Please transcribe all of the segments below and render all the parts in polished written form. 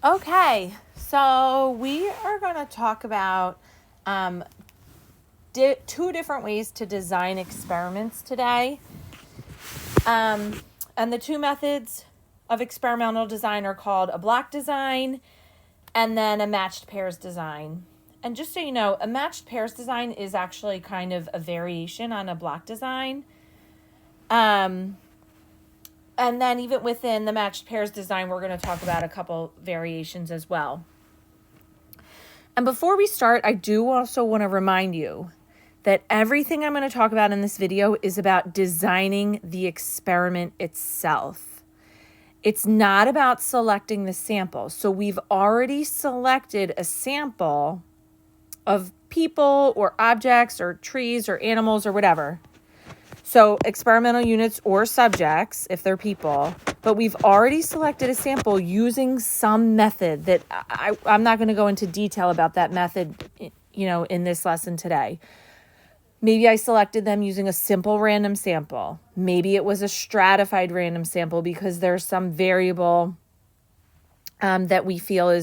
Okay, so we are going to talk about two different ways to design experiments today. And the two methods of experimental design are called a block design and then a matched pairs design. And just so you know, a matched pairs design is actually kind of a variation on a block design. And then even within the matched pairs design, we're going to talk about a couple variations as well. And before we start, I do also want to remind you that everything I'm going to talk about in this video is about designing the experiment itself. It's not about selecting the sample. So we've already selected a sample of people or objects or trees or animals or whatever. So experimental units or subjects, if they're people, but we've already selected a sample using some method that I'm not going to go into detail about that method, in this lesson today. Maybe I selected them using a simple random sample. Maybe it was a stratified random sample because there's some variable that we feel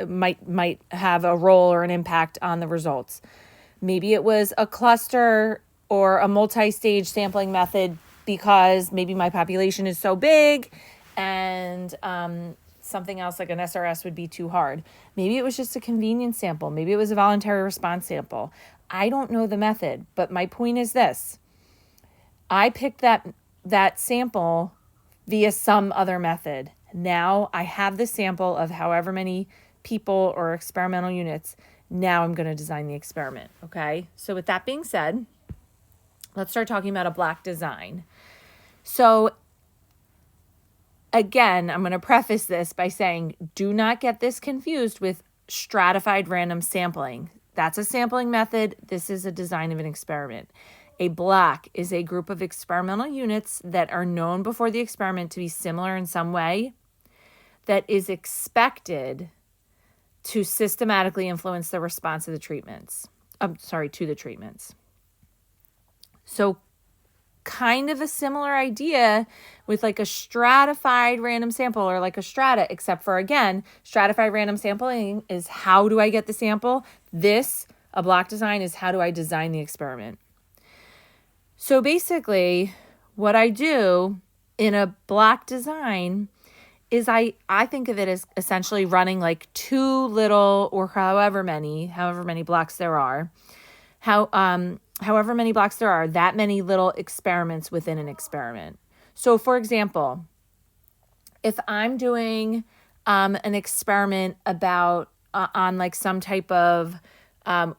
might have a role or an impact on the results. Maybe it was a cluster or a multi-stage sampling method because maybe my population is so big and something else like an SRS would be too hard. Maybe it was just a convenience sample. Maybe it was a voluntary response sample. I don't know the method, but my point is this. I picked that sample via some other method. Now I have the sample of however many people or experimental units. Now I'm going to design the experiment, okay? So with that being said, let's start talking about a block design. So again, I'm going to preface this by saying, do not get this confused with stratified random sampling. That's a sampling method. This is a design of an experiment. A block is a group of experimental units that are known before the experiment to be similar in some way that is expected to systematically influence the response of the treatments. To the treatments. So kind of a similar idea with like a stratified random sample or like a strata, except for, again, stratified random sampling is how do I get the sample? A block design, is how do I design the experiment? So basically, what I do in a block design is I think of it as essentially running like two little, or however many blocks there are, however many blocks there are, that many little experiments within an experiment. So for example, if I'm doing an experiment about on like some type of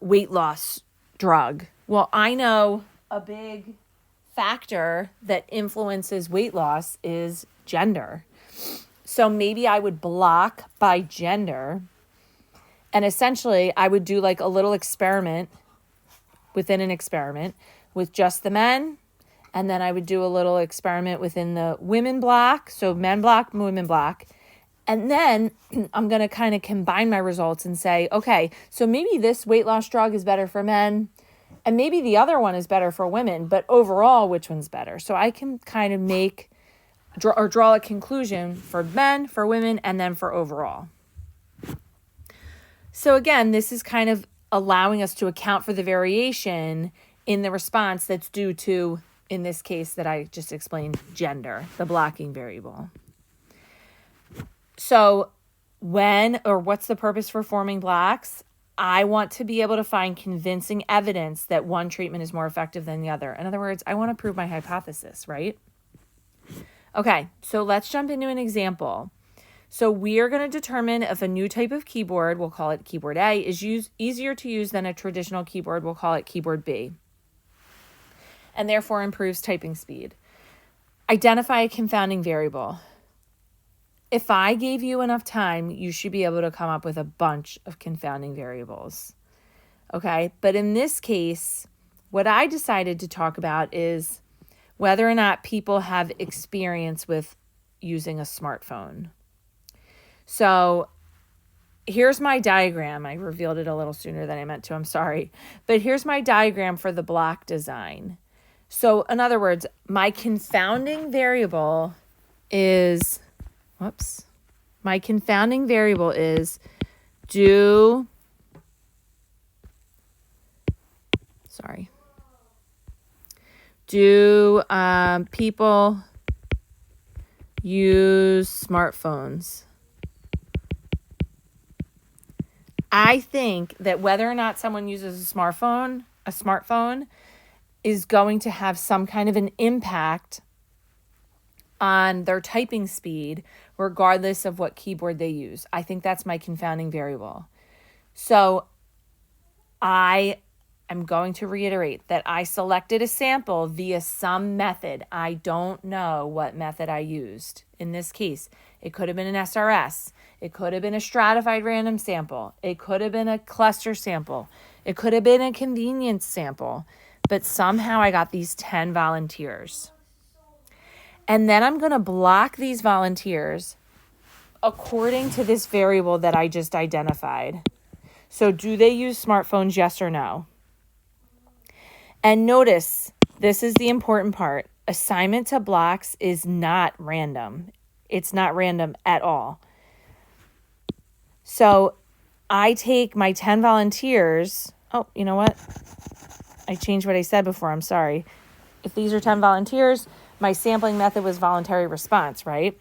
weight loss drug, well, I know a big factor that influences weight loss is gender. So maybe I would block by gender, and essentially I would do like a little experiment within an experiment with just the men. And then I would do a little experiment within the women block. So men block, women block. And then I'm going to kind of combine my results and say, okay, so maybe this weight loss drug is better for men and maybe the other one is better for women, but overall, which one's better? So I can kind of draw a conclusion for men, for women, and then for overall. So again, this is kind of allowing us to account for the variation in the response that's due to, in this case that I just explained, gender, the blocking variable. So what's the purpose for forming blocks? I want to be able to find convincing evidence that one treatment is more effective than the other. In other words, I want to prove my hypothesis, right? Okay, so let's jump into an example. So we are going to determine if a new type of keyboard, we'll call it keyboard A, is easier to use than a traditional keyboard, we'll call it keyboard B, and therefore improves typing speed. Identify a confounding variable. If I gave you enough time, you should be able to come up with a bunch of confounding variables. Okay, but in this case, what I decided to talk about is whether or not people have experience with using a smartphone. So here's my diagram. I revealed it a little sooner than I meant to. I'm sorry. But here's my diagram for the block design. So in other words, my confounding variable is, My confounding variable is do people use smartphones? I think that whether or not someone uses a smartphone is going to have some kind of an impact on their typing speed, regardless of what keyboard they use. I think that's my confounding variable. So I am going to reiterate that I selected a sample via some method. I don't know what method I used. In this case, it could have been an SRS. It could have been a stratified random sample. It could have been a cluster sample. It could have been a convenience sample. But somehow I got these 10 volunteers. And then I'm going to block these volunteers according to this variable that I just identified. So do they use smartphones, yes or no? And notice, this is the important part. Assignment to blocks is not random. It's not random at all. So I take my 10 volunteers. Oh, you know what? I changed what I said before. I'm sorry. If these are 10 volunteers, my sampling method was voluntary response, right?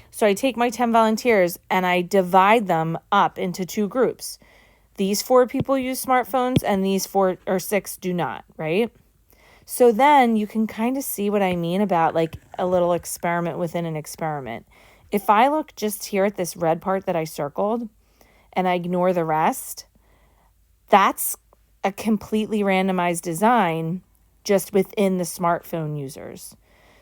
So I take my 10 volunteers and I divide them up into two groups. These 4 people use smartphones and these 4 or 6 do not, right? So then you can kind of see what I mean about like a little experiment within an experiment. If I look just here at this red part that I circled and I ignore the rest, that's a completely randomized design just within the smartphone users.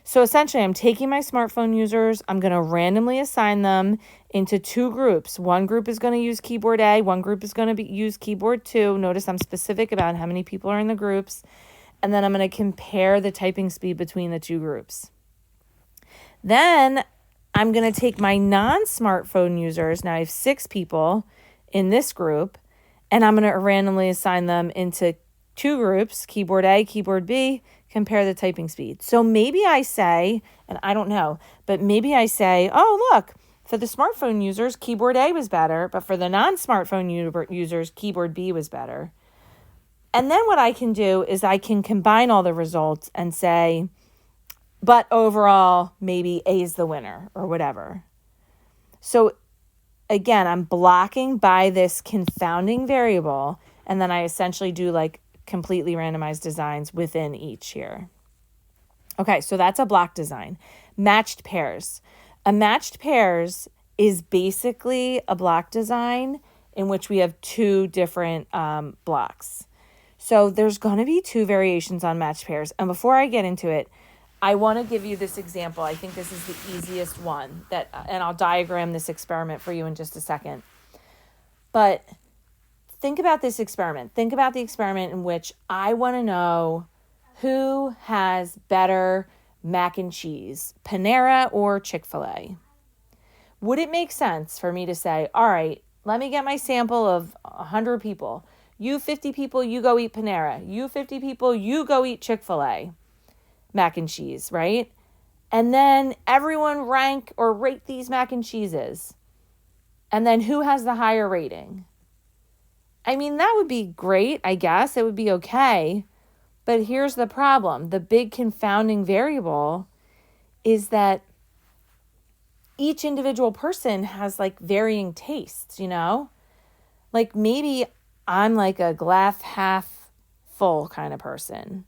So essentially, I'm taking my smartphone users, I'm going to randomly assign them into two groups. One group is going to use keyboard A, one group is going to use keyboard 2. Notice I'm specific about how many people are in the groups. And then I'm going to compare the typing speed between the two groups. Then I'm going to take my non-smartphone users. Now I have 6 people in this group, and I'm going to randomly assign them into two groups, keyboard A, keyboard B, compare the typing speed. So maybe I say, and I don't know, but maybe I say, oh, look, for the smartphone users, keyboard A was better, but for the non-smartphone users, keyboard B was better. And then what I can do is I can combine all the results and say, but overall, maybe A is the winner or whatever. So again, I'm blocking by this confounding variable, and then I essentially do like completely randomized designs within each here. Okay, so that's a block design. Matched pairs. A matched pairs is basically a block design in which we have 2 different blocks. So there's going to be 2 variations on matched pairs. And before I get into it, I want to give you this example. I think this is the easiest one and I'll diagram this experiment for you in just a second. But think about this experiment. Think about the experiment in which I want to know who has better mac and cheese, Panera or Chick-fil-A. Would it make sense for me to say, all right, let me get my sample of 100 people. You 50 people, you go eat Panera. You 50 people, you go eat Chick-fil-A mac and cheese, right? And then everyone rank or rate these mac and cheeses. And then who has the higher rating? I mean, that would be great, I guess. It would be okay. But here's the problem. The big confounding variable is that each individual person has like varying tastes, you know? Like maybe I'm like a glass half full kind of person.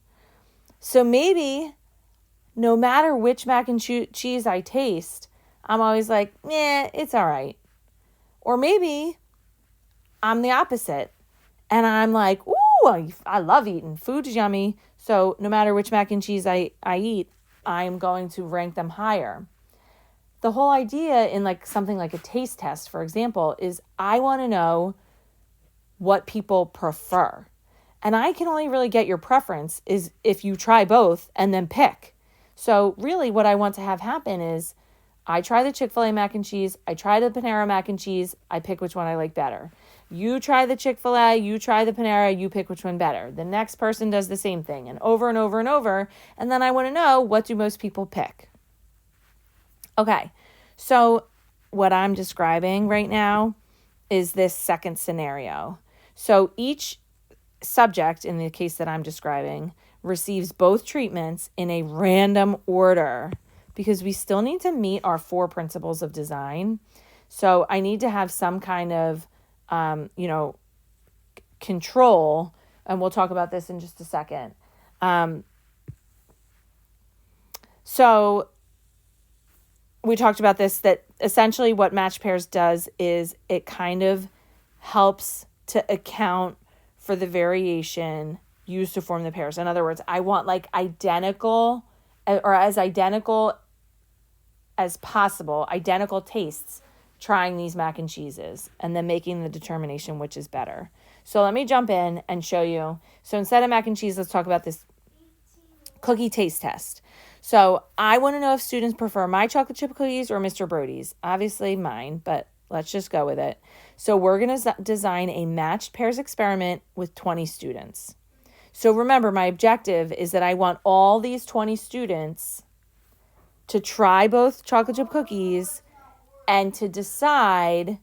So maybe no matter which mac and cheese I taste, I'm always like, it's all right. Or maybe I'm the opposite. And I'm like, ooh, I love eating. Food's yummy. So no matter which mac and cheese I eat, I'm going to rank them higher. The whole idea in like something like a taste test, for example, is I want to know what people prefer. And I can only really get your preference is if you try both and then pick. So really what I want to have happen is I try the Chick-fil-A mac and cheese, I try the Panera mac and cheese, I pick which one I like better. You try the Chick-fil-A, you try the Panera, you pick which one better. The next person does the same thing and over and over and over. And then I want to know, what do most people pick? Okay, so what I'm describing right now is this second scenario. So each subject, in the case that I'm describing, receives both treatments in a random order because we still need to meet our 4 principles of design. So I need to have some kind of, control, and we'll talk about this in just a second. So we talked about this, that essentially what matched pairs does is it kind of helps to account for the variation used to form the pairs. In other words, I want like identical or as identical as possible, identical tastes, trying these mac and cheeses and then making the determination which is better. So let me jump in and show you. So instead of mac and cheese, let's talk about this cookie taste test. So I want to know if students prefer my chocolate chip cookies or Mr. Brody's. Obviously mine, but let's just go with it. So we're going to design a matched pairs experiment with 20 students. So remember, my objective is that I want all these 20 students to try both chocolate chip cookies and to decide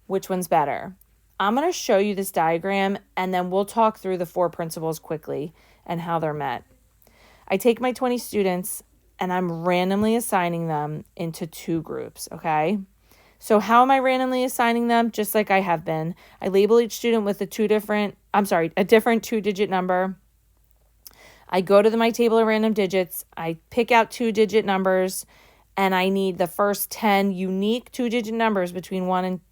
which one's better. I'm going to show you this diagram and then we'll talk through the 4 principles quickly and how they're met. I take my 20 students and I'm randomly assigning them into 2 groups, okay? So how am I randomly assigning them? Just like I have been. I label each student with a different 2-digit number. I go to my table of random digits. I pick out 2-digit numbers, and I need the first 10 unique 2-digit numbers between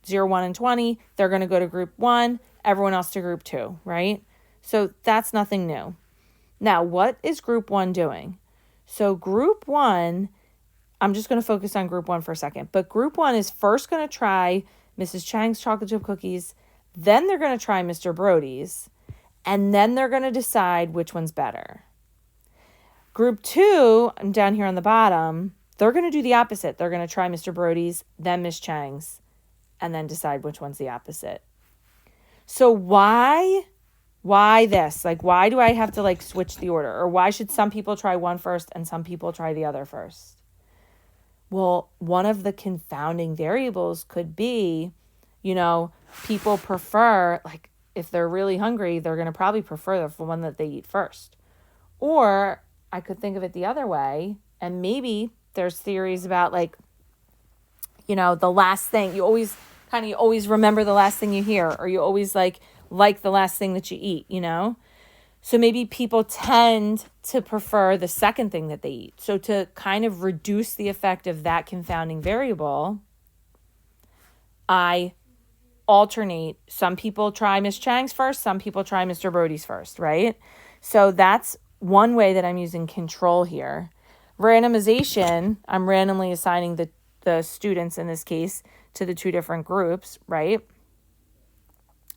0, 1, and 20. They're going to go to group 1, everyone else to group 2, right? So that's nothing new. Now, what is group 1 doing? So group 1, I'm just going to focus on group 1 for a second, but group 1 is first going to try Mrs. Chang's chocolate chip cookies, then they're going to try Mr. Brody's, and then they're going to decide which one's better. Group 2, I'm down here on the bottom, they're going to do the opposite. They're going to try Mr. Brody's, then Miss Chang's, and then decide which one's the opposite. So why this? Like, why do I have to like switch the order? Or why should some people try one first and some people try the other first? Well, one of the confounding variables could be, people prefer, like, if they're really hungry, they're going to probably prefer the one that they eat first. Or I could think of it the other way, and maybe there's theories about, like, the last thing, you always remember the last thing you hear, or you always like the last thing that you eat, So maybe people tend to prefer the second thing that they eat. So to kind of reduce the effect of that confounding variable, I alternate. Some people try Miss Chang's first, some people try Mr. Brody's first, right? So that's one way that I'm using control here. Randomization, I'm randomly assigning the students in this case to the 2 different groups, right?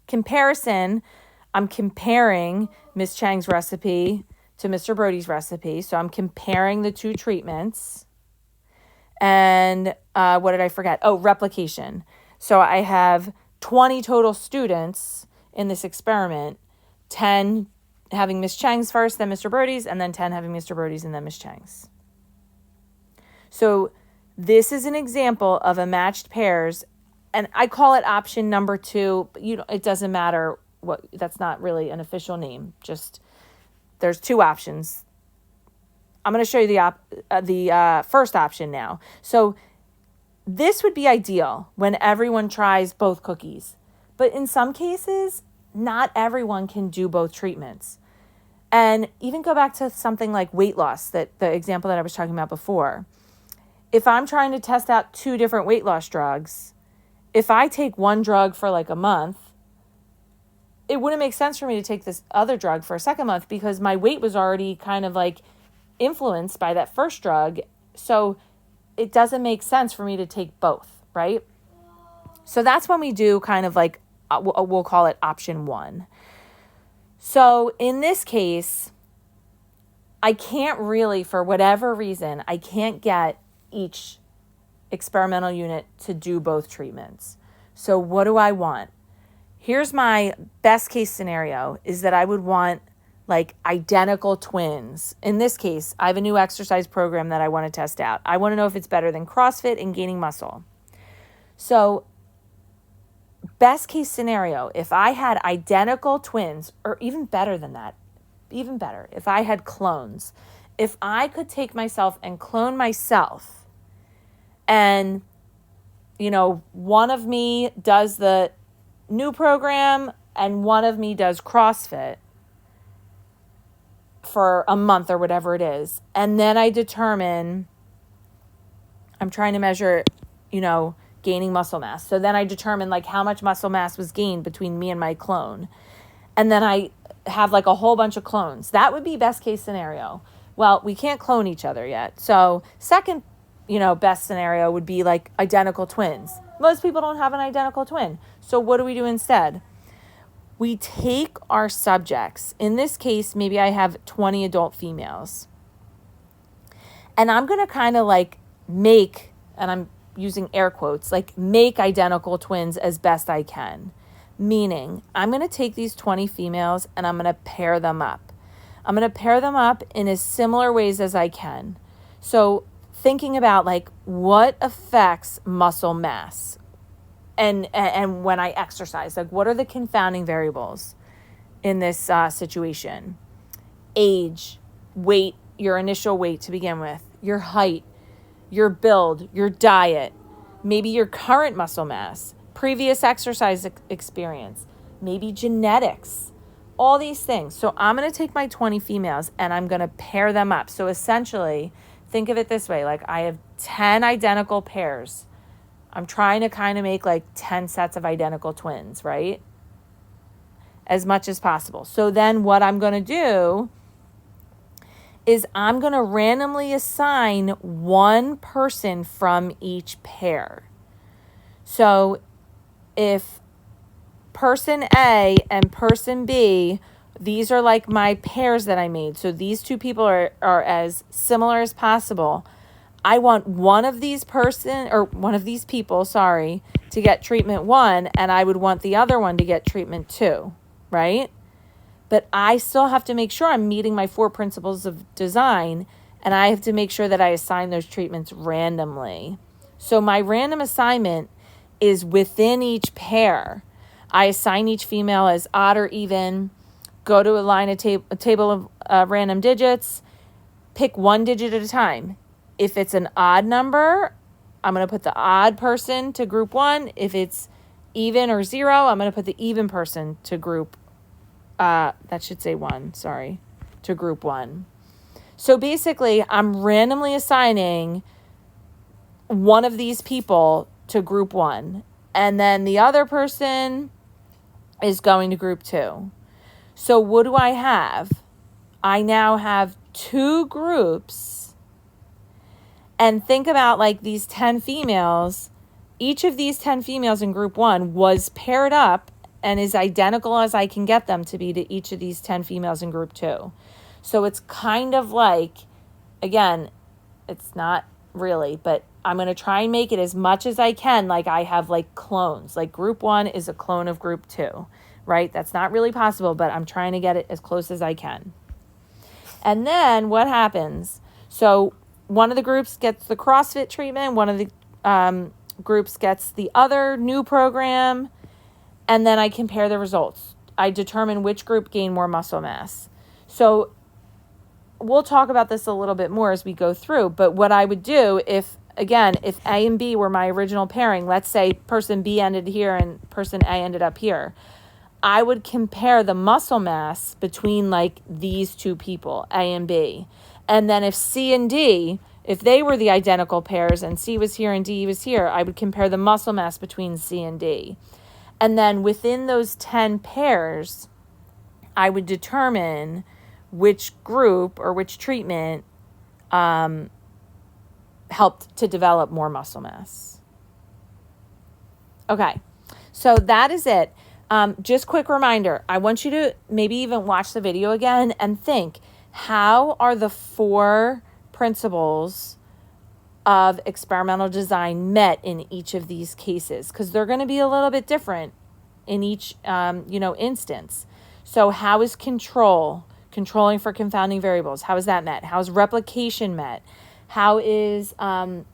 Comparison, I'm comparing Miss Chang's recipe to Mr. Brody's recipe. So I'm comparing the 2 treatments. And what did I forget? Oh, replication. So I have 20 total students in this experiment, 10 having Miss Chang's first, then Mr. Brody's, and then 10 having Mr. Brody's and then Miss Chang's. So this is an example of a matched pairs, and I call it option number 2, but it doesn't matter that's not really an official name. Just there's 2 options. I'm going to show you the first option now. So this would be ideal when everyone tries both cookies. But in some cases, not everyone can do both treatments. And even go back to something like weight loss, that the example that I was talking about before. If I'm trying to test out 2 different weight loss drugs, if I take one drug for like a month, it wouldn't make sense for me to take this other drug for a second month because my weight was already kind of like influenced by that first drug. So it doesn't make sense for me to take both, right? So that's when we do kind of like, we'll call it option 1. So in this case, I can't really, for whatever reason, I can't get each experimental unit to do both treatments. So what do I want? Here's my best case scenario is that I would want like identical twins. In this case, I have a new exercise program that I want to test out. I want to know if it's better than CrossFit and gaining muscle. So best case scenario, if I had identical twins, or even better than that, even better, if I had clones, if I could take myself and clone myself, and, one of me does the new program and one of me does CrossFit for a month or whatever it is, and then I determine, I'm trying to measure, gaining muscle mass. So then I determine like how much muscle mass was gained between me and my clone. And then I have like a whole bunch of clones. That would be best case scenario. Well, we can't clone each other yet. So second, best scenario would be like identical twins. Most people don't have an identical twin. So what do we do instead? We take our subjects. In this case, maybe I have 20 adult females. And I'm going to kind of like make, and I'm using air quotes, like make identical twins as best I can. Meaning, I'm going to take these 20 females and I'm going to pair them up. I'm going to pair them up in as similar ways as I can. So thinking about like what affects muscle mass and when I exercise, like what are the confounding variables in this situation? Age, weight, your initial weight to begin with, your height, your build, your diet, maybe your current muscle mass, previous exercise experience, maybe genetics, all these things. So I'm going to take my 20 females and I'm going to pair them up. So essentially, think of it this way, like I have 10 identical pairs. I'm trying to kind of make like 10 sets of identical twins, right? As much as possible. So then what I'm going to do is I'm going to randomly assign one person from each pair. So if person A and person B, these are like my pairs that I made. So these two people are as similar as possible. I want one of these people, to get treatment 1, and I would want the other one to get treatment 2, right? But I still have to make sure I'm meeting my 4 principles of design, and I have to make sure that I assign those treatments randomly. So my random assignment is within each pair. I assign each female as odd or even, go to a table of random digits, pick one digit at a time. If it's an odd number, I'm going to put the odd person to group 1. If it's even or 0, I'm going to put the even person to group that should say 1, to group 1. So basically, I'm randomly assigning one of these people to group 1, and then the other person is going to group 2. So what do I have? I now have 2 groups, and think about like these 10 females. Each of these 10 females in group 1 was paired up and is identical as I can get them to be to each of these 10 females in group 2. So it's kind of like, again, it's not really, but I'm going to try and make it as much as I can like I have like clones. Like group 1 is a clone of group 2, right? That's not really possible, but I'm trying to get it as close as I can. And then what happens? So one of the groups gets the CrossFit treatment, one of the groups gets the other new program, and then I compare the results. I determine which group gained more muscle mass. So we'll talk about this a little bit more as we go through, but what I would do if A and B were my original pairing, let's say person B ended here and person A ended up here, I would compare the muscle mass between like these two people, A and B. And then if C and D, if they were the identical pairs and C was here and D was here, I would compare the muscle mass between C and D. And then within those 10 pairs, I would determine which group or which treatment helped to develop more muscle mass. Okay, so that is it. Just quick reminder, I want you to maybe even watch the video again and think, how are the 4 principles of experimental design met in each of these cases? Because they're going to be a little bit different in each instance. So how is controlling for confounding variables, how is that met? How is replication met? How is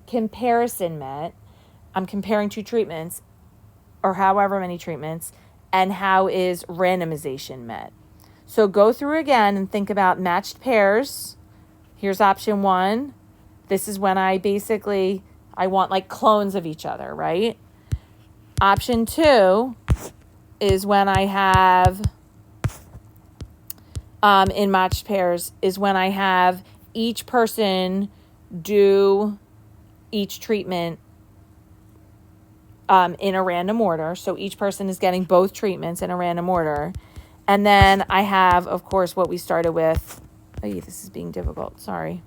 comparison met? I'm comparing two treatments or however many treatments, and how is randomization met. So go through again and think about matched pairs. Here's option 1. This is when I want like clones of each other, right? Option 2 is when I have, in matched pairs, is when I have each person do each treatment in a random order. So each person is getting both treatments in a random order. And then I have, of course, what we started with. Oh, this is being difficult. Sorry.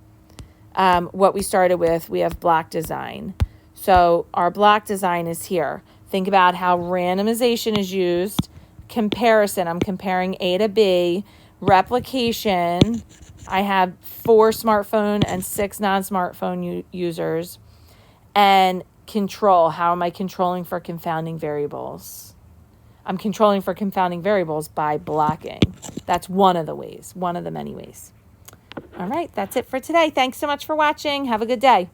What we started with, we have block design. So our block design is here. Think about how randomization is used. Comparison, I'm comparing A to B. Replication, I have 4 smartphone and 6 non-smartphone users. And control, how am I controlling for confounding variables? I'm controlling for confounding variables by blocking. That's one of the ways, one of the many ways. All right, that's it for today. Thanks so much for watching. Have a good day.